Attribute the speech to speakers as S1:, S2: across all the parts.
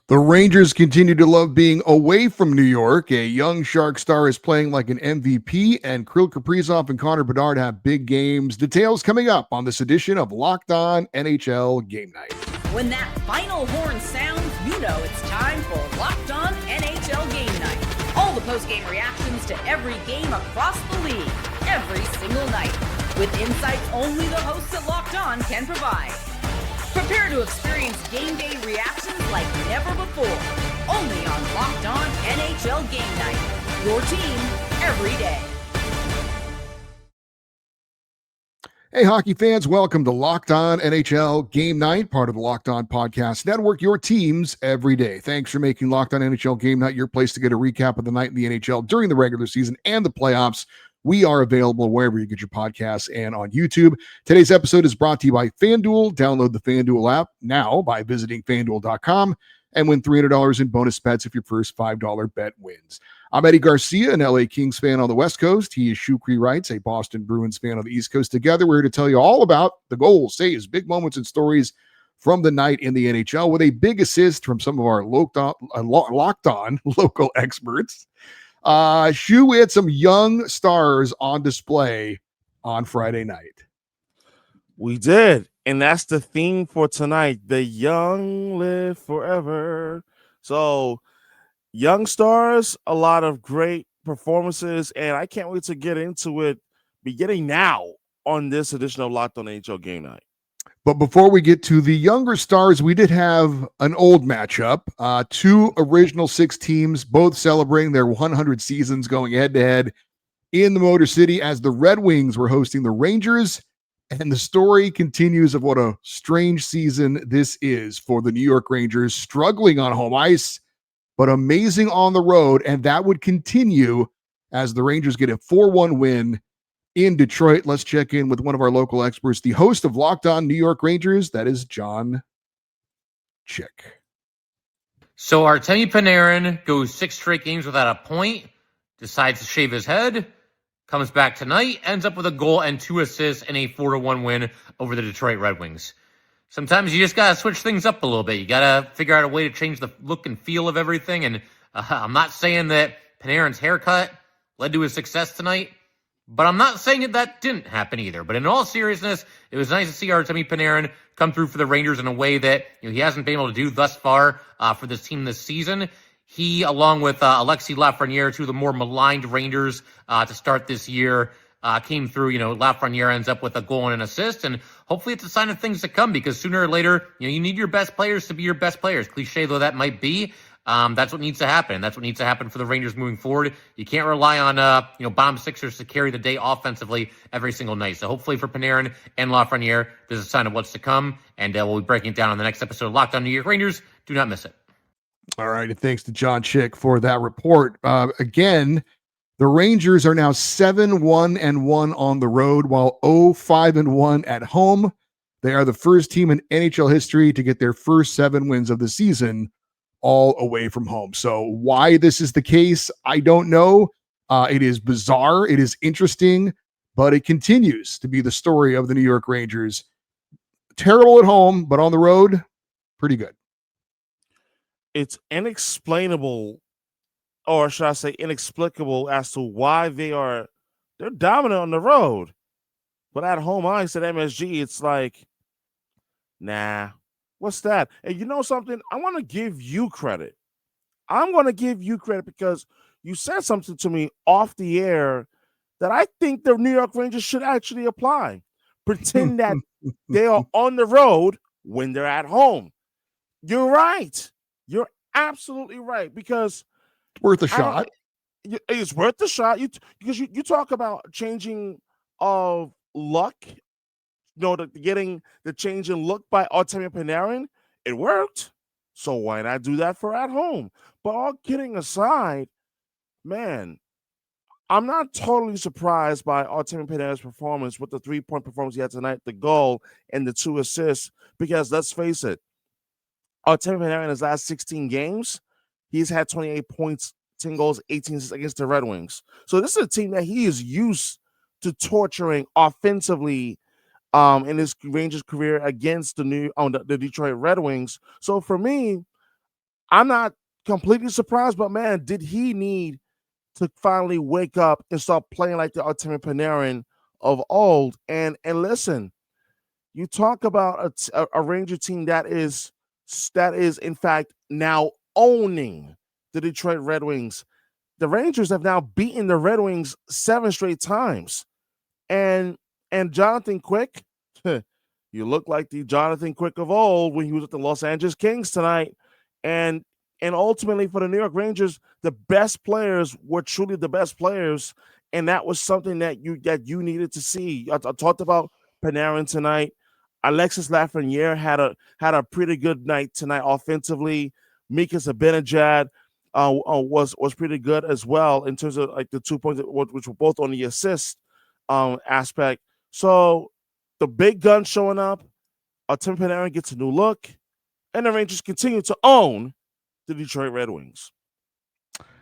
S1: The Rangers continue to love being away from New York. A young Shark star is playing like an MVP, and Kirill Kaprizov and Connor Bedard have big games. Details coming up on this edition of Locked On NHL Game Night.
S2: When that final horn sounds, you know it's time for Locked On NHL Game Night. All the post-game reactions to every game across the league, every single night, with insights only the hosts at Locked On can provide. Prepare to experience game day reactions like never before. Only on Locked On NHL Game Night. Your team every day.
S1: Hey, hockey fans, welcome to Locked On NHL Game Night, part of the Locked On Podcast Network, your teams every day. Thanks for making Locked On NHL Game Night your place to get a recap of the night in the NHL during the regular season and the playoffs. We are available wherever you get your podcasts and on YouTube. Today's episode is brought to you by FanDuel. Download the FanDuel app now by visiting FanDuel.com and win $300 in bonus bets if your first $5 bet wins. I'm Eddie Garcia, an LA Kings fan on the West Coast. He is Shukri Wrights, a Boston Bruins fan on the East Coast. Together, we're here to tell you all about the goals, saves, big moments, and stories from the night in the NHL with a big assist from some of our locked on local experts. Shu, we had some young stars on display on Friday night.
S3: We did, and that's the theme for tonight. The young live forever. So, young stars, a lot of great performances, and I can't wait to get into it beginning now on this edition of Locked On NHL Game Night.
S1: But before we get to the younger stars, we did have an old matchup. Two original six teams, both celebrating their 100 seasons, going head-to-head in the Motor City as the Red Wings were hosting the Rangers. And the story continues of what a strange season this is for the New York Rangers, struggling on home ice, but amazing on the road. And that would continue as the Rangers get a 4-1 win in Detroit. Let's check in with one of our local experts, the host of Locked On New York Rangers. That is John Chick.
S4: So Artemi Panarin goes 6 straight games without a point, decides to shave his head, comes back tonight, ends up with a goal and 2 assists in a 4-1 win over the Detroit Red Wings. Sometimes you just got to switch things up a little bit. You got to figure out a way to change the look and feel of everything. And I'm not saying that Panarin's haircut led to his success tonight, but I'm not saying that didn't happen either. But in all seriousness, it was nice to see Artemi Panarin come through for the Rangers in a way that he hasn't been able to do thus far for this team this season. He, along with Alexis Lafreniere, two of the more maligned Rangers to start this year, came through. Lafreniere ends up with a goal and an assist, and hopefully it's a sign of things to come because sooner or later, you need your best players to be your best players. Cliche though that might be, that's what needs to happen. That's what needs to happen for the Rangers moving forward. You can't rely on bottom sixers to carry the day offensively every single night. So hopefully for Panarin and Lafreniere, there's a sign of what's to come, and we'll be breaking it down on the next episode of Locked On New York Rangers. Do not miss it.
S1: All right, and thanks to John Chick for that report. Again, the Rangers are now 7-1-1 on the road, while 0-5-1 at home. They are the first team in NHL history to get their first 7 wins of the season all away from home. So why this is the case, I don't know. It is bizarre. It is interesting, but it continues to be the story of the New York Rangers. Terrible at home, but on the road, pretty good.
S3: It's inexplainable, or should I say inexplicable, as to why they're dominant on the road. But at home ice at MSG, it's like, nah, what's that? And you know something? I want to give you credit. I'm going to give you credit because you said something to me off the air that I think the New York Rangers should actually apply. Pretend that they are on the road when they're at home. You're right. You're absolutely right because
S1: Worth a shot.
S3: It's worth the shot. Because you talk about changing of luck, getting the change in look by Artemi Panarin. It worked. So why not do that for at home? But all kidding aside, man, I'm not totally surprised by Artemi Panarin's performance with the 3-point performance he had tonight, the goal and the 2 assists, because let's face it, Artemi Panarin in his last 16 games, he's had 28 points, 10 goals, 18 assists against the Red Wings. So this is a team that he is used to torturing offensively in his Rangers career against the Detroit Red Wings. So for me, I'm not completely surprised, but man, did he need to finally wake up and start playing like the Artemi Panarin of old? And listen, you talk about a Ranger team that is in fact now owning the Detroit Red Wings. The Rangers have now beaten the Red Wings 7 straight times. And Jonathan Quick, you look like the Jonathan Quick of old when he was at the Los Angeles Kings tonight. And ultimately for the New York Rangers, the best players were truly the best players, and that was something that you needed to see. I talked about Panarin tonight. Alexis Lafreniere had a pretty good night tonight offensively. Mika Zibanejad was pretty good as well in terms of like the 2 points which were both on the assist aspect. So the big gun showing up, Tim Panarin gets a new look, and the Rangers continue to own the Detroit Red Wings.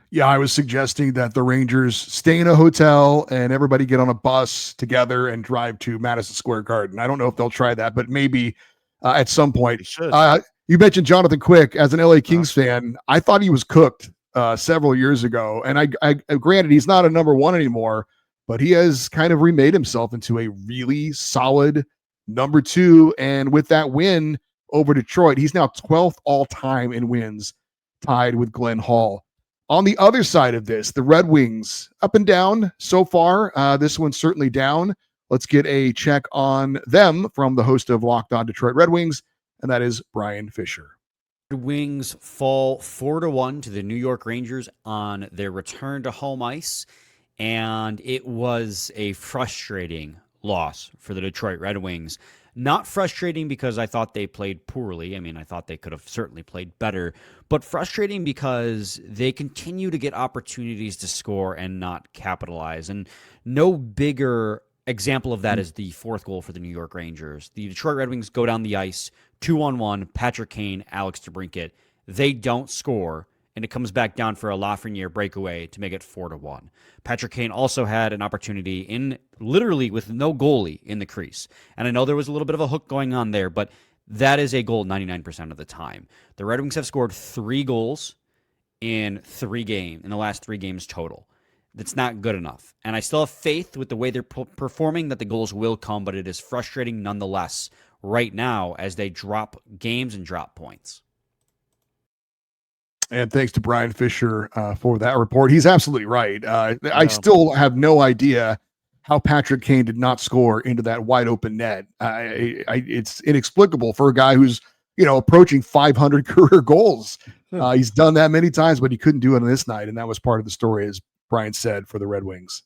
S1: Yeah, I was suggesting that the Rangers stay in a hotel and everybody get on a bus together and drive to Madison Square Garden. I don't know if they'll try that, but maybe at some point.
S3: They should.
S1: You mentioned Jonathan Quick. As an LA Kings fan, I thought he was cooked several years ago. And I granted he's not a number one anymore, but he has kind of remade himself into a really solid number two. And with that win over Detroit, he's now 12th all time in wins, tied with Glenn Hall. On the other side of this, the Red Wings up and down so far. This one's certainly down. Let's get a check on them from the host of Locked On Detroit Red Wings, and that is Brian Fisher.
S5: Red Wings fall 4-1 to the New York Rangers on their return to home ice, and it was a frustrating loss for the Detroit Red Wings. Not frustrating because I thought they played poorly. I mean, I thought they could have certainly played better, but frustrating because they continue to get opportunities to score and not capitalize. And no bigger example of that is the fourth goal for the New York Rangers. The Detroit Red Wings go down the ice, 2-on-1, Patrick Kane, Alex DeBrincat. They don't score, and it comes back down for a Lafreniere breakaway to make it 4-1. Patrick Kane also had an opportunity in literally with no goalie in the crease. And I know there was a little bit of a hook going on there, but that is a goal 99% of the time. The Red Wings have scored 3 goals in the last 3 games total. That's not good enough. And I still have faith with the way they're performing that the goals will come, but it is frustrating nonetheless right now as they drop games and drop points.
S1: And thanks to Brian Fisher for that report. He's absolutely right. I still have no idea how Patrick Kane did not score into that wide open net. It's inexplicable for a guy who's, approaching 500 career goals. He's done that many times, but he couldn't do it on this night. And that was part of the story, as Brian said, for the Red Wings.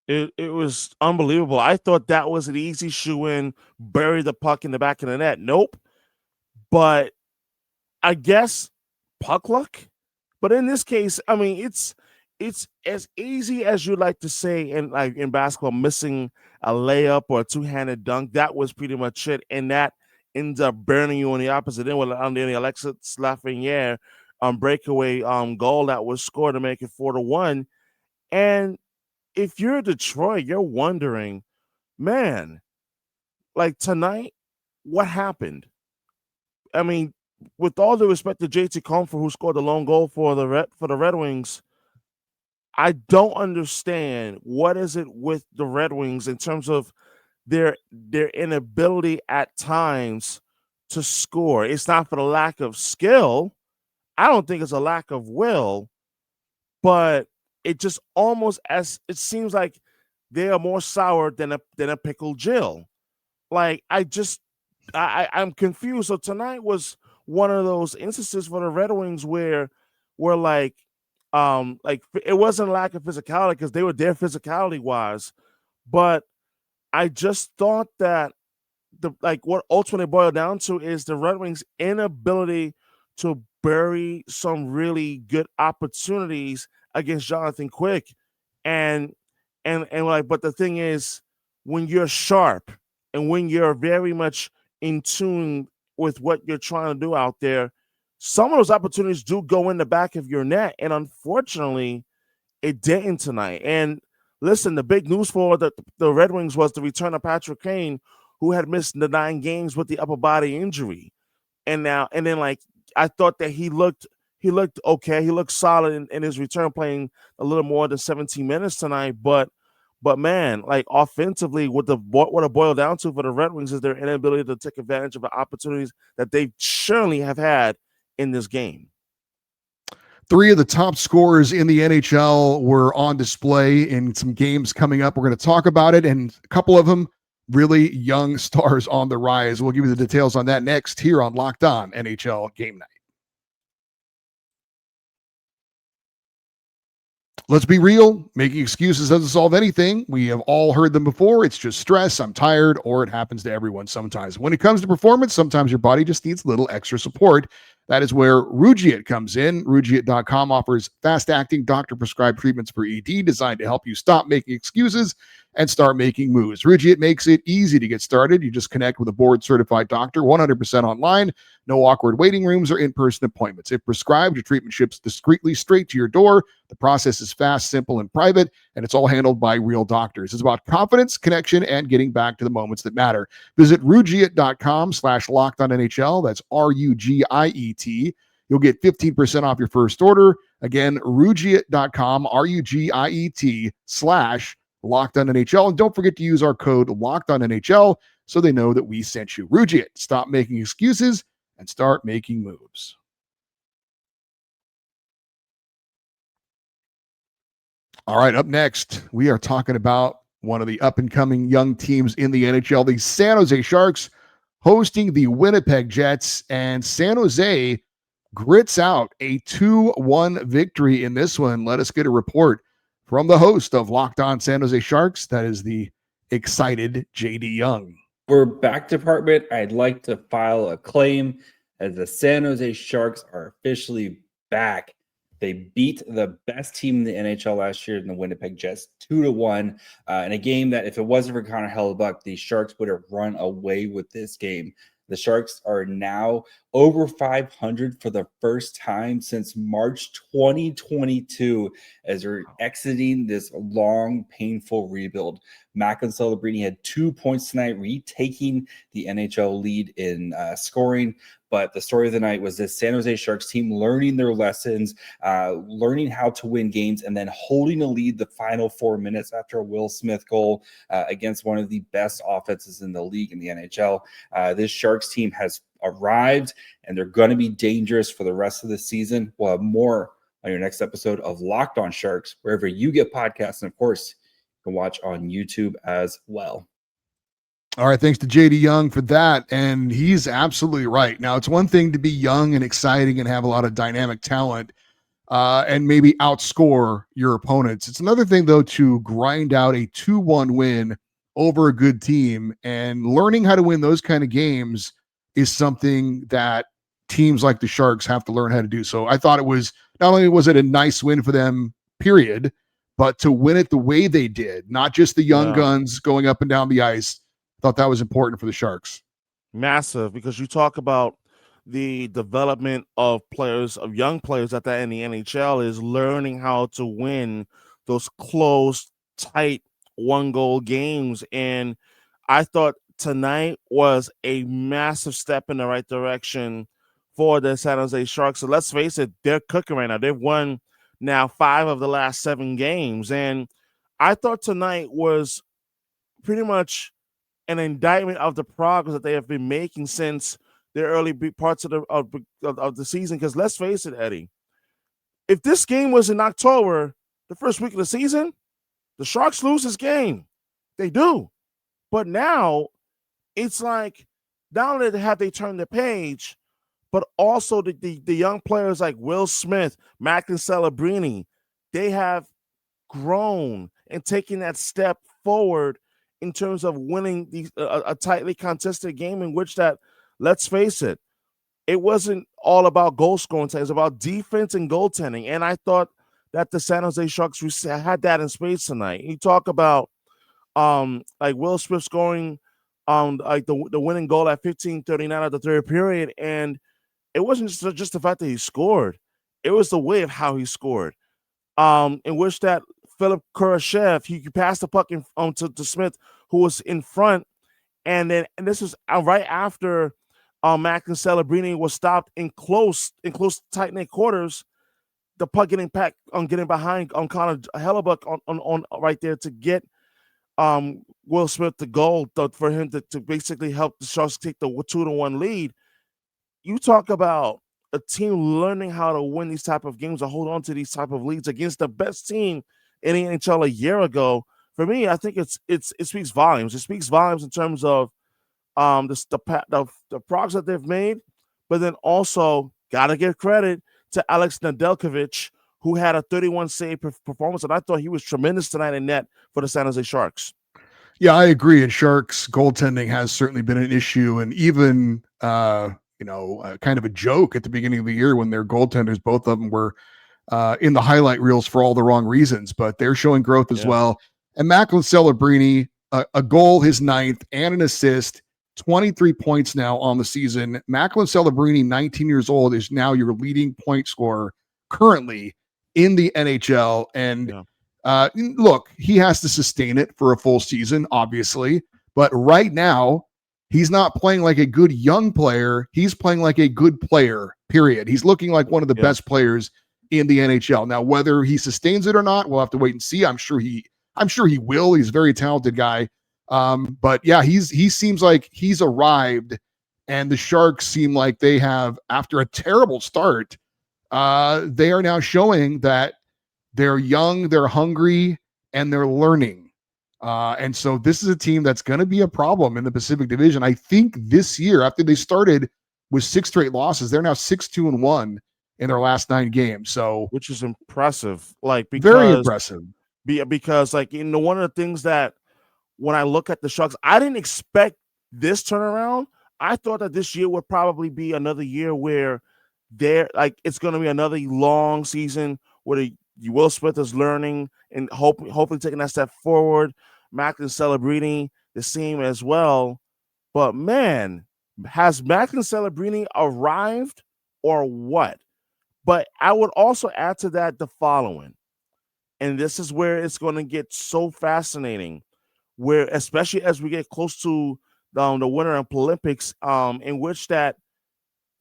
S3: It was unbelievable. I thought that was an easy shoe-in, bury the puck in the back of the net. Nope. But I guess puck luck. But in this case, I mean, it's as easy as you like to say in basketball, missing a layup or a two-handed dunk. That was pretty much it, and that ends up burning you on the opposite end on the Alexis Lafreniere breakaway goal that was scored to make it 4-1. And if you're Detroit, you're wondering, man, like tonight, what happened? I mean, with all due respect to JT Compher, who scored the lone goal for the Red Wings, I don't understand what is it with the Red Wings in terms of their inability at times to score. It's not for the lack of skill. I don't think it's a lack of will, but it just almost it seems like they are more sour than a pickled Jill. Like I'm confused. So tonight was one of those instances for the Red Wings where like it wasn't a lack of physicality because they were there physicality wise, but I just thought that what ultimately boiled down to is the Red Wings' inability to bury some really good opportunities against Jonathan Quick, and but the thing is, when you're sharp and when you're very much in tune with what you're trying to do out there, some of those opportunities do go in the back of your net, and unfortunately, it didn't tonight. And listen, the big news for the Red Wings was the return of Patrick Kane, who had missed the 9 games with the upper body injury, and then I thought that he looked he looked okay. He looked solid in his return, playing a little more than 17 minutes tonight. But man, like offensively, what it boiled down to for the Red Wings is their inability to take advantage of the opportunities that they surely have had in this game.
S1: 3 of the top scorers in the NHL were on display in some games coming up. We're going to talk about it, and a couple of them really young stars on the rise. We'll give you the details on that next here on Locked On NHL Game Night. Let's be real. Making excuses doesn't solve anything. We have all heard them before. It's just stress. I'm tired, or it happens to everyone sometimes. When it comes to performance, sometimes your body just needs a little extra support. That is where Rugiet comes in. Rugiet.com offers fast-acting, doctor-prescribed treatments for ED designed to help you stop making excuses and start making moves. Rugiet makes it easy to get started. You just connect with a board-certified doctor, 100% online, no awkward waiting rooms or in-person appointments. If prescribed, your treatment ships discreetly straight to your door. The process is fast, simple, and private, and it's all handled by real doctors. It's about confidence, connection, and getting back to the moments that matter. Visit Rugiet.com/LockedOnNHL. That's RUGIET. You'll get 15% off your first order. Again, Rugiet.com, RUGIET/LockedOnNHL. And don't forget to use our code LockedOnNHL so they know that we sent you. Rugiet, stop making excuses and start making moves. All right, up next, we are talking about one of the up-and-coming young teams in the NHL, the San Jose Sharks, hosting the Winnipeg Jets, and San Jose grits out a 2-1 victory in this one. Let us get a report from the host of Locked On San Jose Sharks. That is the excited JD Young.
S6: For back department, I'd like to file a claim as the San Jose Sharks are officially back. They beat the best team in the NHL last year in the Winnipeg Jets 2-1 in a game that if it wasn't for Connor Hellebuyck, the Sharks would have run away with this game. The Sharks are now over 500 for the first time since March 2022 as they're exiting this long, painful rebuild. Mac and Celebrini had 2 points tonight, retaking the NHL lead in scoring. But the story of the night was this San Jose Sharks team learning their lessons, learning how to win games, and then holding a lead the final 4 minutes after a Will Smith goal against one of the best offenses in the league in the NHL. This Sharks team has arrived, and they're going to be dangerous for the rest of the season. We'll have more on your next episode of Locked On Sharks, wherever you get podcasts. And, of course, you can watch on YouTube as well.
S1: All right, thanks to JD Young for that. And he's absolutely right. Now, it's one thing to be young and exciting and have a lot of dynamic talent and maybe outscore your opponents. It's another thing, though, to grind out a 2-1 win over a good team. And learning how to win those kind of games is something that teams like the Sharks have to learn how to do. So I thought it was, not only was it a nice win for them, period, but to win it the way they did, not just the young guns going up and down the ice. Thought that was important for the Sharks.
S3: Massive, because you talk about the development of players, of young players at that in the NHL, is learning how to win those close, tight, one-goal games. And I thought tonight was a massive step in the right direction for the San Jose Sharks. So let's face it, they're cooking right now. They've won now 5 of the last 7 games. And I thought tonight was pretty much an indictment of the progress that they have been making since the early parts of the season. Because let's face it, Eddie, if this game was in October, the first week of the season, the Sharks lose this game. They do. But now it's like, not only have they turned the page, but also the young players like Will Smith, Mac and Celebrini, they have grown and taken that step forward in terms of winning a tightly contested game in which that, let's face it, it wasn't all about goal scoring. It was about defense and goaltending. And I thought that the San Jose Sharks had that in spades tonight. You talk about like Will Smith scoring like the winning goal at 15:39 of the third period. And it wasn't just the fact that he scored. It was the way of how he scored. In which that Philip Kurashev, he passed the puck to Smith, who was in front, and this was right after Mac and Celebrini was stopped in close tight knit quarters. The puck getting behind on Connor Hellebuck on right there to get Will Smith the goal for him to basically help the Sharks take the 2-1 lead. You talk about a team learning how to win these type of games or hold on to these type of leads against the best team in the NHL a year ago. For me, I think it speaks volumes. It speaks volumes in terms of the progress that they've made, but then also gotta give credit to Alex Nedeljkovic, who had a 31 save performance, and I thought he was tremendous tonight in net for the San Jose Sharks.
S1: Yeah, I agree. And Sharks goaltending has certainly been an issue, and even kind of a joke at the beginning of the year when their goaltenders, both of them, were in the highlight reels for all the wrong reasons. But they're showing growth as well. And Macklin Celebrini, a goal, his 9th, and an assist. 23 points now on the season. Macklin Celebrini, 19 years old, is now your leading point scorer currently in the NHL. And look, he has to sustain it for a full season, obviously. But right now, he's not playing like a good young player. He's playing like a good player, period. He's looking like one of the best players in the NHL. Now, whether he sustains it or not, we'll have to wait and see. I'm sure he will. He's a very talented guy. But yeah, he seems like he's arrived, and the Sharks seem like they have, after a terrible start, they are now showing that they're young, they're hungry, and they're learning. And so this is a team that's going to be a problem in the Pacific Division. I think this year, after they started with 6 straight losses, they're now 6-2-1 in their last 9 games. So,
S3: which is impressive.
S1: Very impressive.
S3: Because one of the things that, when I look at the Sharks, I didn't expect this turnaround. I thought that this year would probably be another year where it's going to be another long season where Will Smith is learning and hopefully taking that step forward. Macklin Celebrini the same as well. But man, has Macklin Celebrini arrived or what? But I would also add to that the following, and this is where it's going to get so fascinating, where especially as we get close to the Winter Olympics, in which that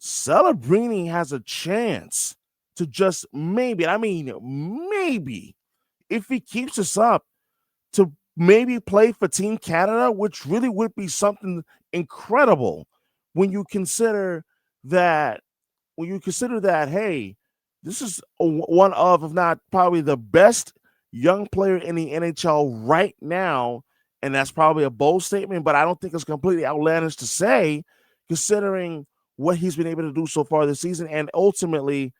S3: Celebrini has a chance to just maybe, if he keeps this up, to maybe play for Team Canada, which really would be something incredible when you consider that, hey, this is one of, if not probably the best young player in the NHL right now. And that's probably a bold statement, but I don't think it's completely outlandish to say, considering what he's been able to do so far this season. And ultimately,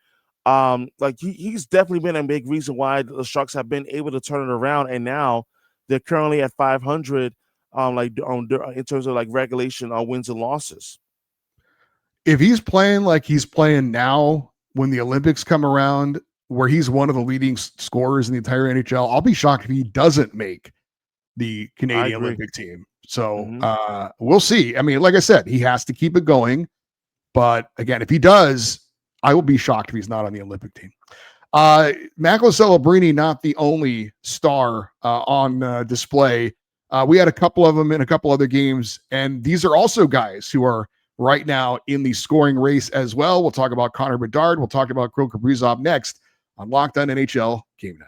S3: he's definitely been a big reason why the Sharks have been able to turn it around. And now they're currently at 500, in terms of regulation on wins and losses.
S1: If he's playing like he's playing now, when the Olympics come around, where he's one of the leading scorers in the entire NHL, I'll be shocked if he doesn't make the Canadian Olympic team. So we'll see. I mean, like I said, he has to keep it going. But again, if he does, I will be shocked if he's not on the Olympic team. Macklin Celebrini, not the only star on display. We had a couple of them in a couple other games, and these are also guys who are right now in the scoring race as well. We'll talk about Connor Bedard. We'll talk about Kirill Kaprizov next on Locked On NHL Game Night.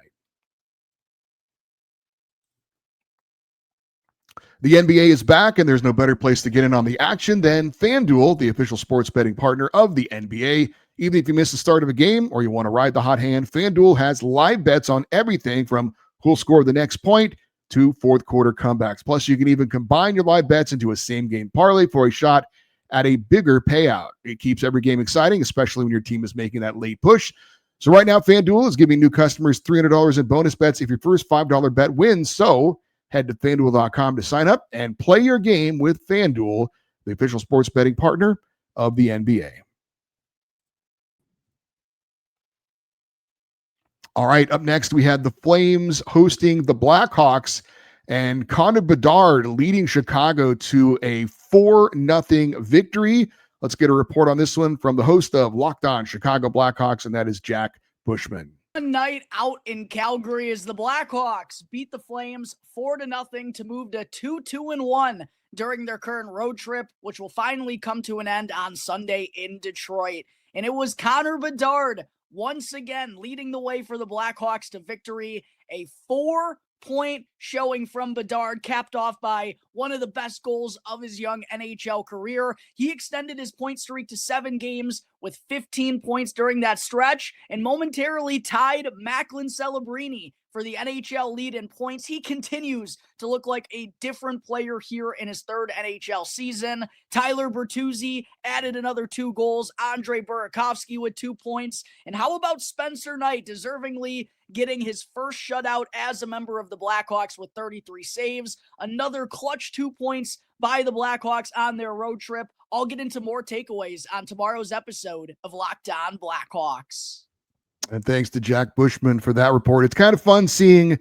S1: The NBA is back, and there's no better place to get in on the action than FanDuel, the official sports betting partner of the NBA. Even if you miss the start of a game or you want to ride the hot hand, FanDuel has live bets on everything from who'll score the next point to fourth quarter comebacks. Plus, you can even combine your live bets into a same-game parlay for a shot at a bigger payout. It keeps every game exciting, especially when your team is making that late push. So right now, FanDuel is giving new customers $300 in bonus bets if your first $5 bet wins. So head to FanDuel.com to sign up and play your game with FanDuel, the official sports betting partner of the NBA. All right, up next, we had the Flames hosting the Blackhawks, and Connor Bedard leading Chicago to a 4-0 victory. Let's get a report on this one from the host of Locked On Chicago Blackhawks, and that is Jack Bushman.
S7: A night out in Calgary as the Blackhawks beat the Flames 4-0 to move to 2-2-1 during their current road trip, which will finally come to an end on Sunday in Detroit. And it was Connor Bedard once again leading the way for the Blackhawks to victory. A 4-point showing from Bedard, capped off by one of the best goals of his young NHL career. He extended his point streak to 7 games with 15 points during that stretch and momentarily tied Macklin Celebrini for the NHL lead in points. He continues to look like a different player here in his 3rd NHL season. Tyler Bertuzzi added another 2 goals. Andre Burakovsky with 2 points. And how about Spencer Knight, deservingly getting his first shutout as a member of the Blackhawks with 33 saves. Another clutch 2 points by the Blackhawks on their road trip. I'll get into more takeaways on tomorrow's episode of Locked On Blackhawks.
S1: And thanks to Jack Bushman for that report. It's kind of fun seeing a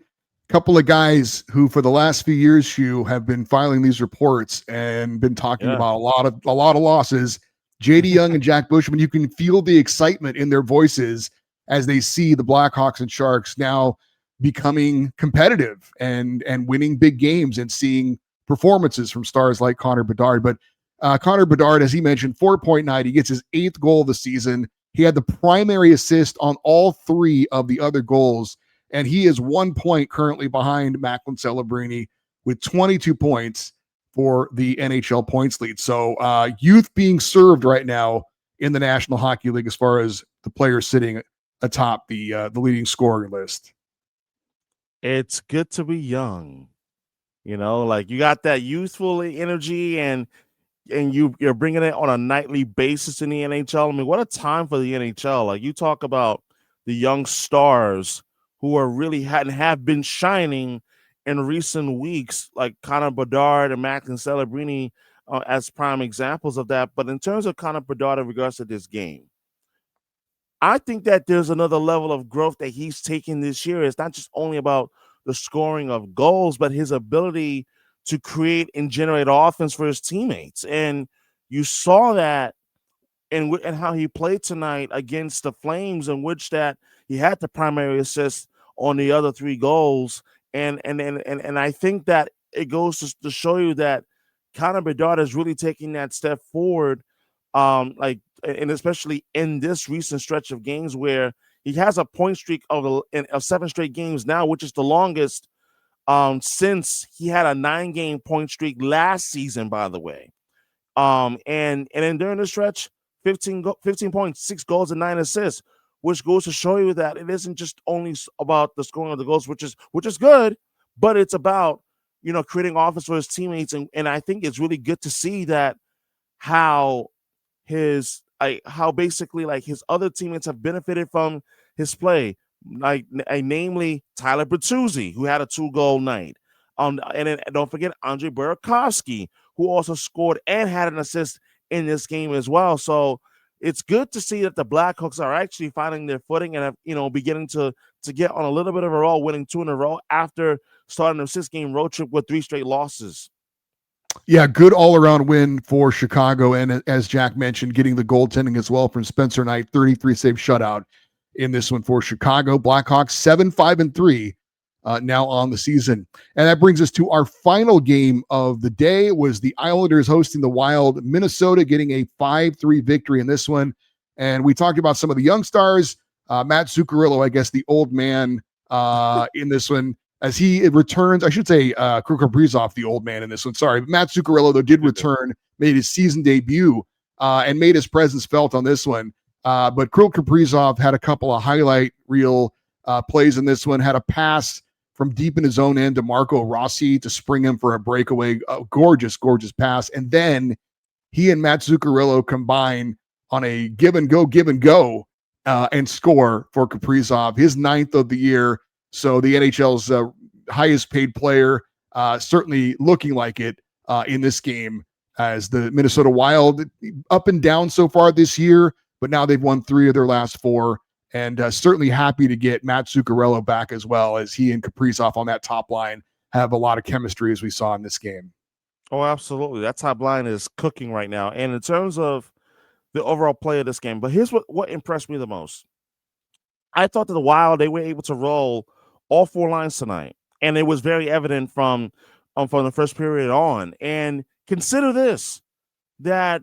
S1: couple of guys who for the last few years, Hugh, have been filing these reports and been talking about a lot of losses. JD Young and Jack Bushman, you can feel the excitement in their voices as they see the Blackhawks and Sharks now becoming competitive and winning big games and seeing performances from stars like Connor Bedard. But Connor Bedard, as he mentioned, 4.9, he gets his 8th goal of the season. He had the primary assist on all 3 of the other goals, and he is 1 point currently behind Macklin Celebrini with 22 points for the NHL points lead. So youth being served right now in the National Hockey League as far as the players sitting atop the leading scorer list.
S3: It's good to be young. You know, like you got that youthful energy and you're bringing it on a nightly basis in the NHL. I mean, what a time for the NHL. Like you talk about the young stars who are really have been shining in recent weeks, like Connor Bedard and Macklin Celebrini as prime examples of that. But in terms of Connor Bedard in regards to this game, I think that there's another level of growth that he's taking this year. It's not just only about the scoring of goals, but his ability to create and generate offense for his teammates. And you saw that in how he played tonight against the Flames, in which that he had the primary assist on the other 3 goals. And I think that it goes to show you that Connor Bedard is really taking that step forward, and especially in this recent stretch of games where he has a point streak of 7 straight games now, which is the longest since he had a 9-game point streak last season, by the way. And then during the stretch, 15 points, 6 goals and 9 assists, which goes to show you that it isn't just only about the scoring of the goals, which is good, but it's about, creating offense for his teammates. And I think it's really good to see that how basically like his other teammates have benefited from his play. Namely Tyler Bertuzzi, who had a 2-goal night. And then don't forget Andre Burakovsky, who also scored and had an assist in this game as well. So it's good to see that the Blackhawks are actually finding their footing and have, beginning to get on a little bit of a roll, winning 2 in a row after starting a 6-game road trip with 3 straight losses.
S1: Yeah, good all-around win for Chicago. And as Jack mentioned, getting the goaltending as well from Spencer Knight, 33-save shutout in this one for Chicago. Blackhawks 7-5-3 now on the season. And that brings us to our final game of the day. It was the Islanders hosting the Wild. Minnesota getting a 5-3 victory in this one. And we talked about some of the young stars. Matt Zuccarello, I guess the old man in this one, as he returns. I should say Kirill Kaprizov, the old man in this one. Sorry. Matt Zuccarello, though, did return, made his season debut and made his presence felt on this one. But Kirill Kaprizov had a couple of highlight reel plays in this one, had a pass from deep in his own end to Marco Rossi to spring him for a breakaway. Gorgeous pass. And then he and Matt Zuccarello combine on a give and go and score for Kaprizov, his 9th of the year. So the NHL's highest paid player, certainly looking like it in this game, as the Minnesota Wild up and down so far this year, but now they've won 3 of their last 4, and certainly happy to get Matt Zuccarello back as well, as he and Kaprizov on that top line have a lot of chemistry, as we saw in this game.
S3: Oh, absolutely. That top line is cooking right now. And in terms of the overall play of this game, but here's what impressed me the most. I thought that the Wild, they were able to roll all 4 lines tonight, and it was very evident from the first period on. And consider this, that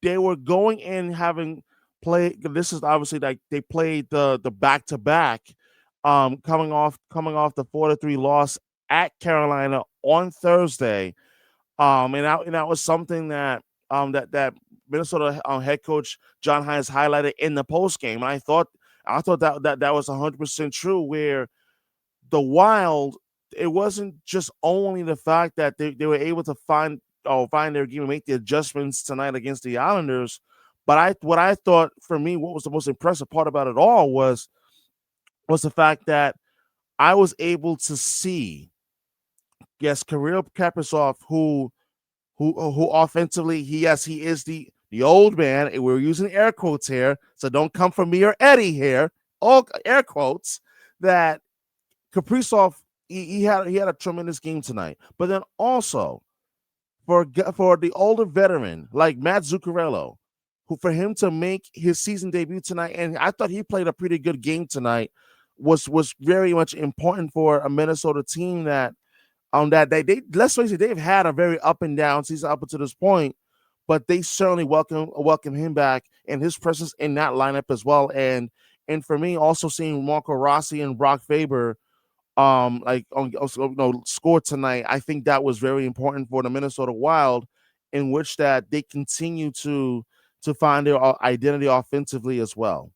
S3: they were going in having played. This is obviously like they played the back-to-back, coming off the 4-3 loss at Carolina on Thursday. And that was something that that Minnesota head coach John Hines highlighted in the post game. And I thought that was 100% true, where the Wild, it wasn't just only the fact that they were able to find their game and make the adjustments tonight against the Islanders, but what I thought, for me, what was the most impressive part about it all was the fact that I was able to see, yes, Kirill Kaprizov, who offensively, he is the old man, and we're using air quotes here, so don't come for me or Eddie here, all air quotes, that Kaprizov, he had a tremendous game tonight. But then also for the older veteran like Matt Zuccarello, who, for him to make his season debut tonight, and I thought he played a pretty good game tonight, was very much important for a Minnesota team that they let's face it, they've had a very up and down season up until this point, but they certainly welcome him back and his presence in that lineup as well. And for me, also seeing Marco Rossi and Brock Faber score tonight, I think that was very important for the Minnesota Wild, in which that they continue to find their identity offensively as well.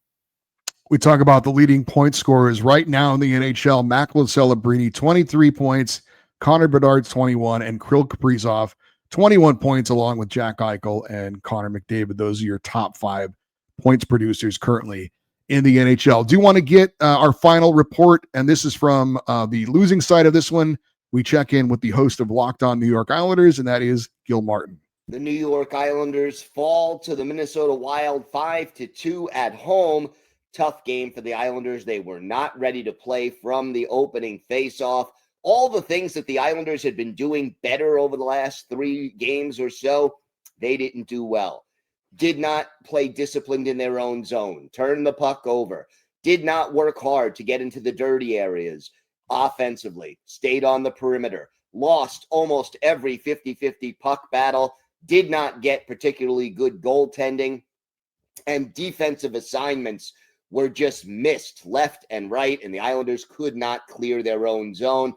S1: We talk about the leading point scorers right now in the NHL. Macklin Celebrini, 23 points, Connor Bedard, 21, and Kirill Kaprizov, 21 points, along with Jack Eichel and Connor McDavid. Those are your top 5 points producers currently in the NHL. Do want to get our final report, and this is from the losing side of this one. We check in with the host of Locked On New York Islanders, and that is Gil Martin.
S8: The New York Islanders fall to the Minnesota Wild 5-2 at home. Tough game for the Islanders. They were not ready to play from the opening faceoff. All the things that the Islanders had been doing better over the last 3 games or so, they didn't do well. Did not play disciplined in their own zone, turned the puck over, did not work hard to get into the dirty areas offensively, stayed on the perimeter, lost almost every 50-50 puck battle, did not get particularly good goaltending, and defensive assignments were just missed left and right, and the Islanders could not clear their own zone.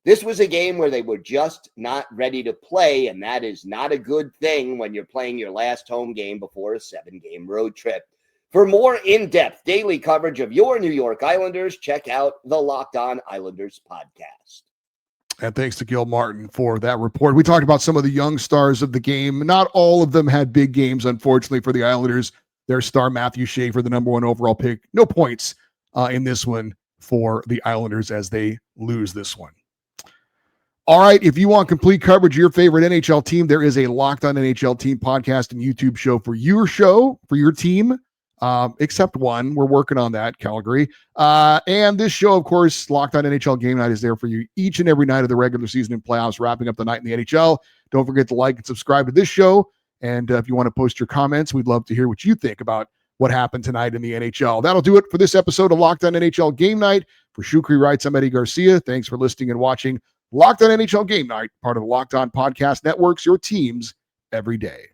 S8: This was a game where they were just not ready to play, and that is not a good thing when you're playing your last home game before a 7-game road trip. For more in-depth daily coverage of your New York Islanders, check out the Locked On Islanders podcast.
S1: And thanks to Gil Martin for that report. We talked about some of the young stars of the game. Not all of them had big games, unfortunately, for the Islanders. Their star, Matthew Schaefer, the number 1 overall pick. No points in this one for the Islanders as they lose this one. All right, if you want complete coverage of your favorite NHL team, there is a Locked On NHL Team podcast and YouTube show, for your team, except one. We're working on that, Calgary. And this show, of course, Locked On NHL Game Night, is there for you each and every night of the regular season and playoffs, wrapping up the night in the NHL. Don't forget to like and subscribe to this show. And if you want to post your comments, we'd love to hear what you think about what happened tonight in the NHL. That'll do it for this episode of Locked On NHL Game Night. For Shukri Wrights, I'm Eddie Garcia. Thanks for listening and watching Locked On NHL Game Night, part of the Locked On Podcast Networks, your teams every day.